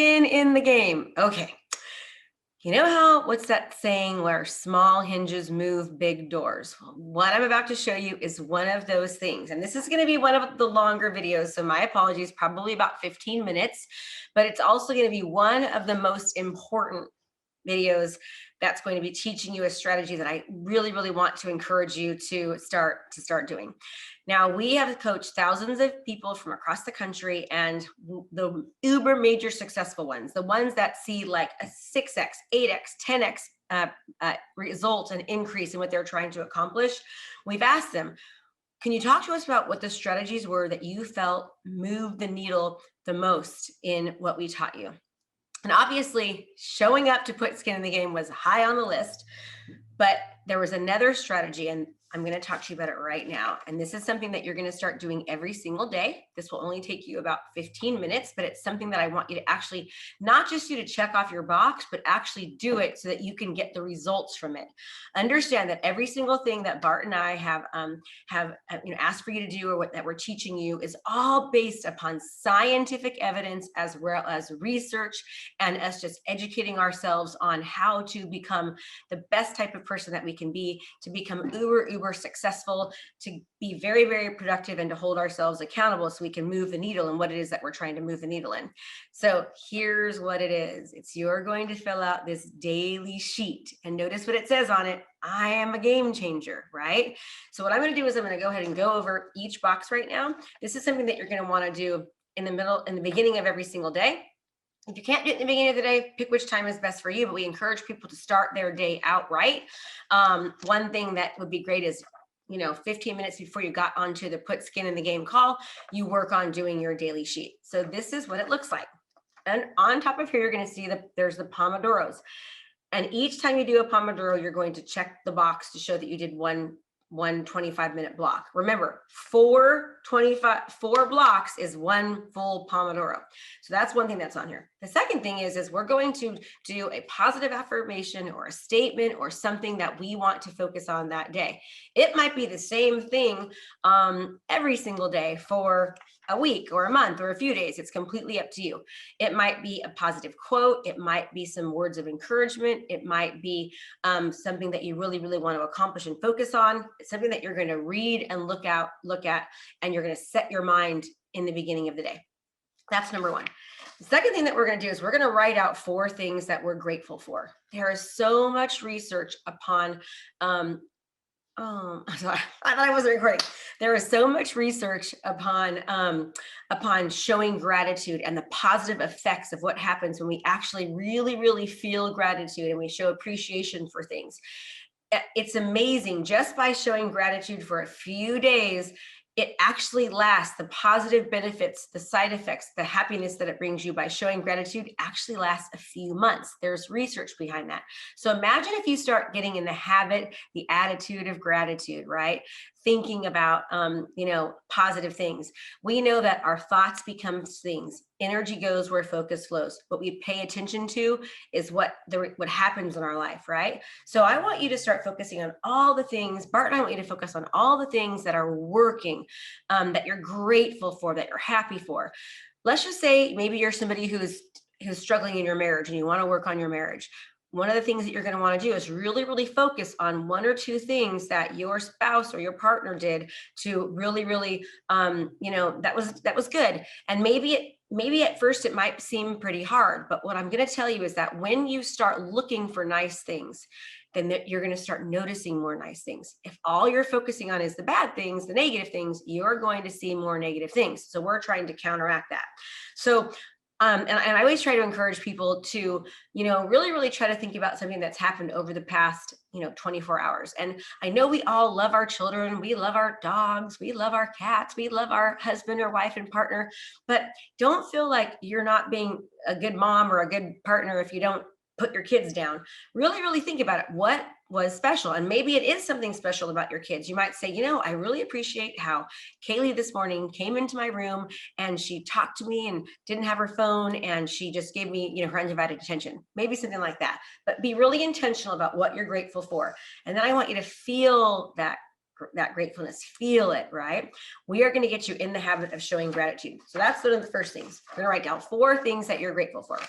skin in the game. Okay. You know what's that saying where small hinges move big doors? Well, what I'm about to show you is one of those things. And this is going to be one of the longer videos. So my apologies, probably about 15 minutes, but it's also going to be one of the most important videos that's going to be teaching you a strategy that I really, really want to encourage you to start doing. Now, we have coached thousands of people from across the country, and the uber major successful ones, the ones that see like a 6x, 8x, 10x result and increase in what they're trying to accomplish, we've asked them, can you talk to us about what the strategies were that you felt moved the needle the most in what we taught you? And obviously, showing up to put skin in the game was high on the list, but there was another strategy, and I'm going to talk to you about it right now. And this is something that you're going to start doing every single day. This will only take you about 15 minutes, but it's something that I want you to actually, not just you to check off your box, but actually do it so that you can get the results from it. Understand that every single thing that Bart and I have asked for you to do, or that we're teaching you, is all based upon scientific evidence, as well as research, and us just educating ourselves on how to become the best type of person that we can be, to become uber successful, to be very, very productive, and to hold ourselves accountable so we can move the needle in what it is that we're trying to move the needle in. So here's what it is. You're going to fill out this daily sheet, and notice what it says on it. I am a game changer, right? So what I'm going to do is I'm going to go ahead and go over each box right now. This is something that you're going to want to do in the beginning of every single day. If you can't do it in the beginning of the day, pick which time is best for you, but we encourage people to start their day out right. One thing that would be great is, 15 minutes before you got onto the put skin in the game call, you work on doing your daily sheet. So this is what it looks like. And on top of here, you're going to see that there's the Pomodoros. And each time you do a Pomodoro, you're going to check the box to show that you did one 25-minute block. Remember, 4 blocks is one full Pomodoro. So that's one thing that's on here. The second thing is we're going to do a positive affirmation or a statement or something that we want to focus on that day. It might be the same thing every single day for a week or a month or a few days. It's completely up to you. It might be a positive quote. It might be some words of encouragement. It might be something that you really, really want to accomplish and focus on. It's something that you're going to read and look at, and you're going to set your mind in the beginning of the day. That's number one. The second thing that we're going to do is we're going to write out 4 things that we're grateful for. There is so much research upon I'm sorry, I thought I wasn't recording. There is so much research upon showing gratitude and the positive effects of what happens when we actually really, really feel gratitude and we show appreciation for things. It's amazing. Just by showing gratitude for a few days, it actually lasts. The positive benefits, the side effects, the happiness that it brings you by showing gratitude actually lasts a few months. There's research behind that. So imagine if you start getting in the habit, the attitude of gratitude, right? Thinking about, positive things. We know that our thoughts become things. Energy goes where focus flows. What we pay attention to is what happens in our life, right? So I want you to start focusing on all the things. Bart and I want you to focus on all the things that are working, that you're grateful for, that you're happy for. Let's just say maybe you're somebody who's struggling in your marriage and you want to work on your marriage. One of the things that you're going to want to do is really, really focus on 1 or 2 things that your spouse or your partner did to really, really, that was good. And maybe at first it might seem pretty hard, but what I'm going to tell you is that when you start looking for nice things, then you're going to start noticing more nice things. If all you're focusing on is the bad things, the negative things, you're going to see more negative things. So we're trying to counteract that. So and I always try to encourage people to, really, really try to think about something that's happened over the past, 24 hours. And I know we all love our children. We love our dogs. We love our cats. We love our husband or wife and partner. But don't feel like you're not being a good mom or a good partner if you don't put your kids down. Really, really think about it. What was special? And maybe it is something special about your kids. You might say, I really appreciate how Kaylee this morning came into my room and she talked to me and didn't have her phone and she just gave me, her undivided attention. Maybe something like that. But be really intentional about what you're grateful for. And then I want you to feel that that gratefulness, feel it, right? We are going to get you in the habit of showing gratitude. So that's one of the first things. We're going to write down 4 things that you're grateful for.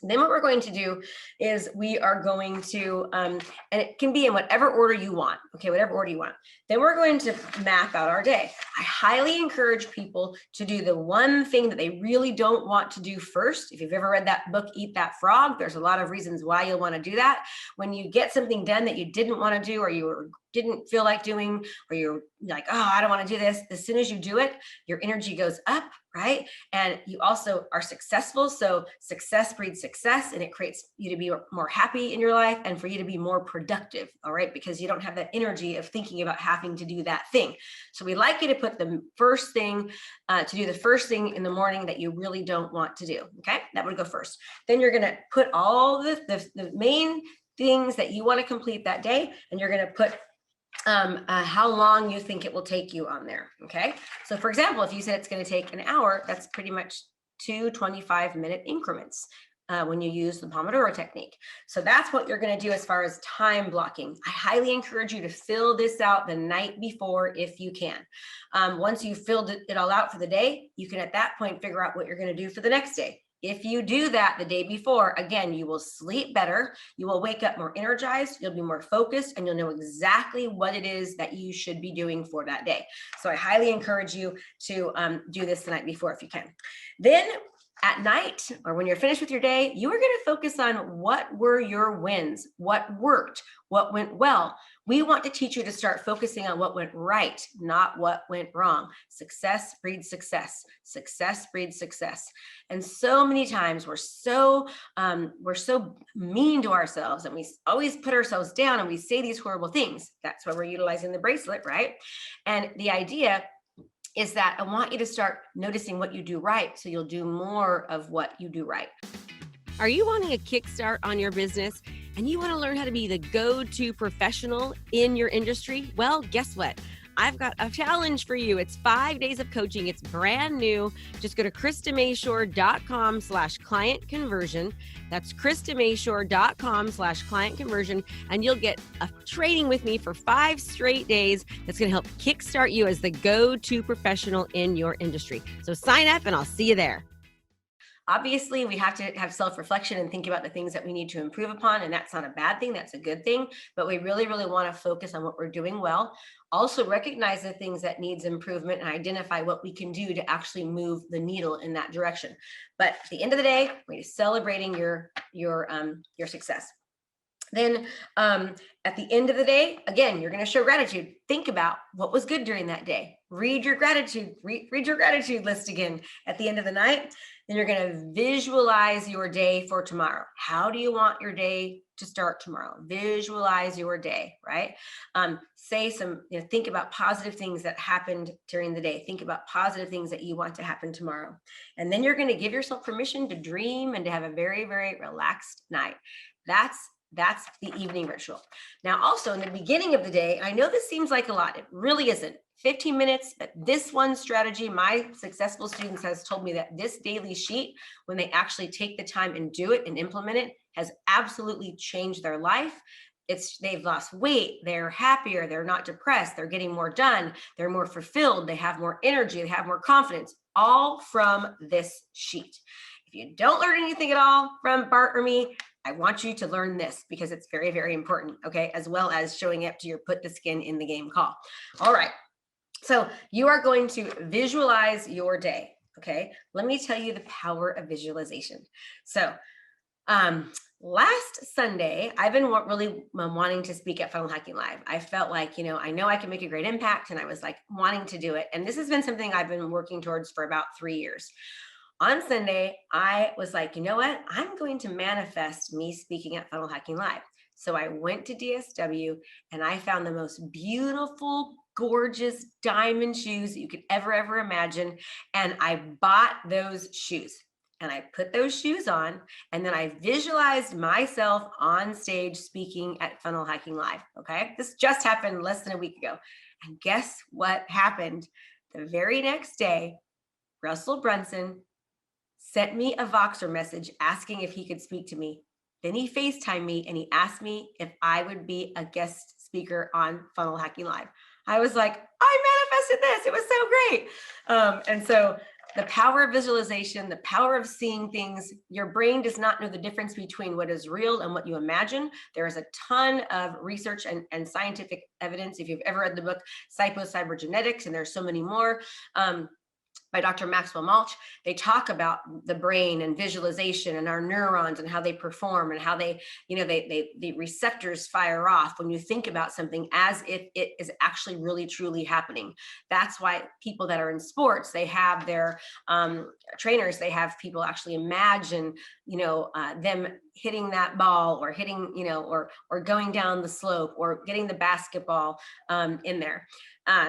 Then what we're going to do is we are going to, and it can be in whatever order you want, okay, whatever order you want. Then we're going to map out our day. I highly encourage people to do the one thing that they really don't want to do first. If you've ever read that book, Eat That Frog, there's a lot of reasons why you'll want to do that. When you get something done that you didn't want to do, or you didn't feel like doing, or you're like, oh, I don't want to do this. As soon as you do it, your energy goes up, right? And you also are successful. So success breeds success, and it creates you to be more happy in your life and for you to be more productive, all right? Because you don't have that energy of thinking about having to do that thing. So we like you to put the first thing, to do the first thing in the morning that you really don't want to do, okay? That would go first. Then you're gonna put all the main things that you want to complete that day, and you're going to put how long you think it will take you on there. Okay. So for example, if you said it's going to take an hour, that's pretty much 2 25-minute increments when you use the Pomodoro technique. So that's what you're going to do as far as time blocking. I highly encourage you to fill this out the night before if you can. Once you've filled it all out for the day, you can at that point figure out what you're going to do for the next day. If you do that the day before, again, you will sleep better, you will wake up more energized, you'll be more focused, and you'll know exactly what it is that you should be doing for that day. So I highly encourage you to do this the night before if you can. Then at night, or when you're finished with your day, you are going to focus on what were your wins, what worked, what went well. We want to teach you to start focusing on what went right, not what went wrong. Success breeds success. Success breeds success. And so many times we're so mean to ourselves, and we always put ourselves down, and we say these horrible things. That's why we're utilizing the bracelet, right? And the idea is that I want you to start noticing what you do right, so you'll do more of what you do right. Are you wanting a kickstart on your business and you want to learn how to be the go-to professional in your industry? Well, guess what? I've got a challenge for you. It's 5 days of coaching. It's brand new. Just go to KristaMashore.com/client conversion. That's KristaMashore.com/client conversion. And you'll get a training with me for 5 straight days that's going to help kickstart you as the go-to professional in your industry. So sign up and I'll see you there. Obviously, we have to have self-reflection and think about the things that we need to improve upon. And that's not a bad thing. That's a good thing. But we really, really want to focus on what we're doing well. Also recognize the things that needs improvement and identify what we can do to actually move the needle in that direction. But at the end of the day, we're celebrating your success. Then at the end of the day, again, you're going to show gratitude. Think about what was good during that day. Read your gratitude list again at the end of the night. Then you're going to visualize your day for tomorrow. How do you want your day to start tomorrow? Visualize your day, right? Think about positive things that happened during the day. Think about positive things that you want to happen tomorrow. And then you're going to give yourself permission to dream and to have a very, very relaxed night. That's the evening ritual. Now, also in the beginning of the day, I know this seems like a lot. It really isn't. 15 minutes, but this one strategy, my successful students has told me that this daily sheet, when they actually take the time and do it and implement it, has absolutely changed their life. They've lost weight, they're happier, they're not depressed, they're getting more done, they're more fulfilled, they have more energy, they have more confidence, all from this sheet. If you don't learn anything at all from Bart or me, I want you to learn this because it's very, very important, okay? As well as showing up to your put the skin in the game call. All right. So you are going to visualize your day, okay? Let me tell you the power of visualization. So last Sunday, I've been really wanting to speak at Funnel Hacking Live. I felt like, I know I can make a great impact, and I was like wanting to do it. And this has been something I've been working towards for about 3 years. On Sunday, I was like, you know what? I'm going to manifest me speaking at Funnel Hacking Live. So I went to DSW and I found the most beautiful, gorgeous diamond shoes that you could ever imagine. And I bought those shoes and I put those shoes on, and then I visualized myself on stage speaking at Funnel Hacking Live. Okay. This just happened less than a week ago. And guess what happened? The very next day, Russell Brunson sent me a Voxer message asking if he could speak to me. Then he FaceTimed me and he asked me if I would be a guest speaker on Funnel Hacking Live. I was like, I manifested this. It was so great. And so the power of visualization, the power of seeing things, your brain does not know the difference between what is real and what you imagine. There is a ton of research and scientific evidence. If you've ever read the book Cybergenetics, and there's so many more, by Dr. Maxwell Maltz, they talk about the brain and visualization and our neurons and how they perform and how they, the receptors fire off when you think about something as if it is actually really, truly happening. That's why people that are in sports, they have their trainers, they have people actually imagine, them hitting that ball or hitting, or going down the slope or getting the basketball in there.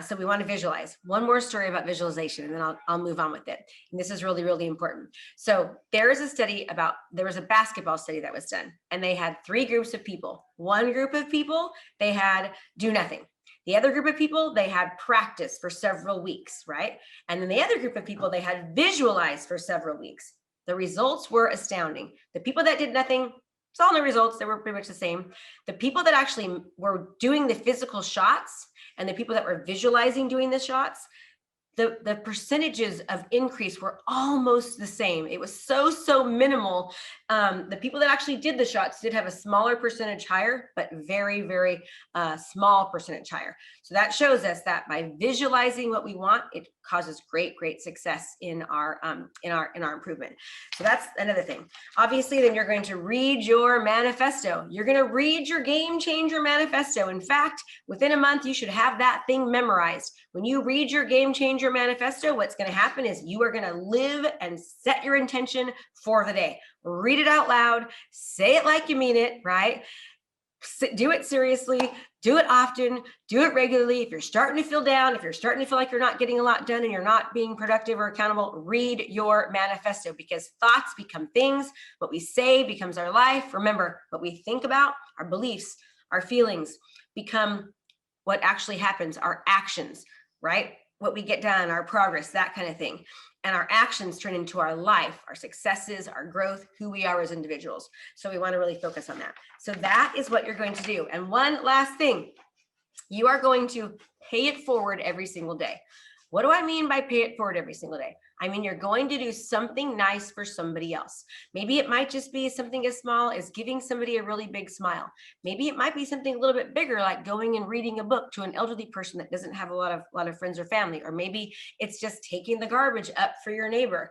So we want to visualize. One more story about visualization, and then I'll move on with it. And this is really, really important. So there was a basketball study that was done, and they had 3 groups of people. One group of people, they had do nothing. The other group of people, they had practice for several weeks, right? And then the other group of people, they had visualize for several weeks. The results were astounding. The people that did nothing, saw no results. They were pretty much the same. The people that actually were doing the physical shots and the people that were visualizing doing the shots, the percentages of increase were almost the same. It was so minimal. The people that actually did the shots did have a smaller percentage higher, but very, very small percentage higher. So that shows us that by visualizing what we want, it causes great success in our improvement. So that's another thing. Obviously, then you're going to read your manifesto. You're going to read your game changer manifesto. In fact, within a month, you should have that thing memorized. When you read your game changer manifesto, what's going to happen is you are going to live and set your intention for the day. Read it out loud, say it like you mean it, right? Do it seriously, do it often, do it regularly. If you're starting to feel down, if you're starting to feel like you're not getting a lot done and you're not being productive or accountable, read your manifesto, because thoughts become things. What we say becomes our life. Remember, what we think about, our beliefs, our feelings become what actually happens, our actions, right? What we get done, our progress, that kind of thing. And our actions turn into our life, our successes, our growth, who we are as individuals. So we want to really focus on that. So that is what you're going to do. And one last thing, you are going to pay it forward every single day. What do I mean by pay it forward every single day? I mean, you're going to do something nice for somebody else. Maybe it might just be something as small as giving somebody a really big smile. Maybe it might be something a little bit bigger, like going and reading a book to an elderly person that doesn't have a lot of friends or family. Or maybe it's just taking the garbage up for your neighbor.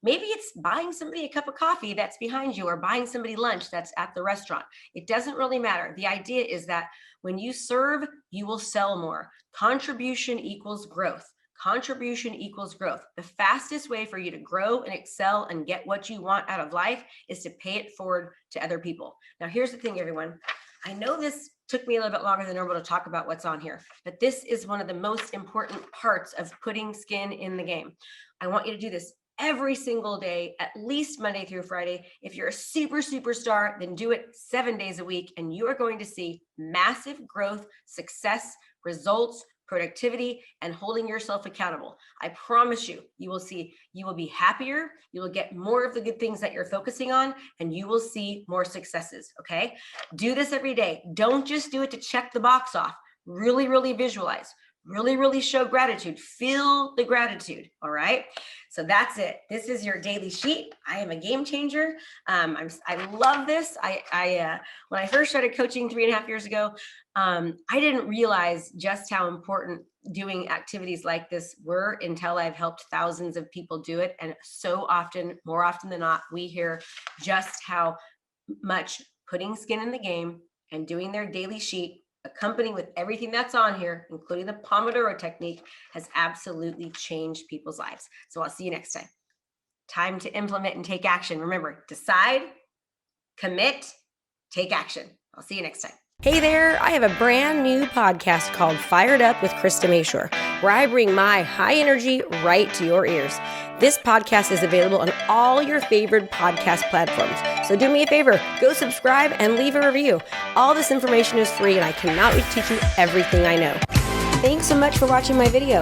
Maybe it's buying somebody a cup of coffee that's behind you, or buying somebody lunch that's at the restaurant. It doesn't really matter. The idea is that when you serve, you will sell more. Contribution equals growth. Contribution equals growth. The fastest way for you to grow and excel and get what you want out of life is to pay it forward to other people. Now, here's the thing, everyone. I know this took me a little bit longer than normal to talk about what's on here, but this is one of the most important parts of putting skin in the game. I want you to do this every single day, at least Monday through Friday. If you're a superstar, then do it 7 days a week, and you are going to see massive growth, success, results, productivity, and holding yourself accountable. I promise you, you will be happier, you will get more of the good things that you're focusing on, and you will see more successes, okay? Do this every day. Don't just do it to check the box off. Really visualize. Really show gratitude. Feel the gratitude, all right? So that's it. This is your daily sheet. I am a game changer. I love this. I when I first started coaching 3.5 years ago, I didn't realize just how important doing activities like this were until I've helped thousands of people do it. And so often, more often than not, we hear just how much putting skin in the game and doing their daily sheet, accompanying with everything that's on here, including the Pomodoro technique, has absolutely changed people's lives. So I'll see you next time. Time to implement and take action. Remember, decide, commit, take action. I'll see you next time. Hey there, I have a brand new podcast called Fired Up with Krista Mashore, where I bring my high energy right to your ears. This podcast is available on all your favorite podcast platforms. So do me a favor, go subscribe and leave a review. All this information is free, and I cannot wait to teach you everything I know. Thanks so much for watching my video.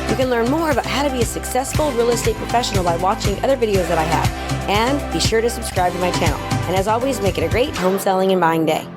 You can learn more about how to be a successful real estate professional by watching other videos that I have. And be sure to subscribe to my channel. And as always, make it a great home selling and buying day.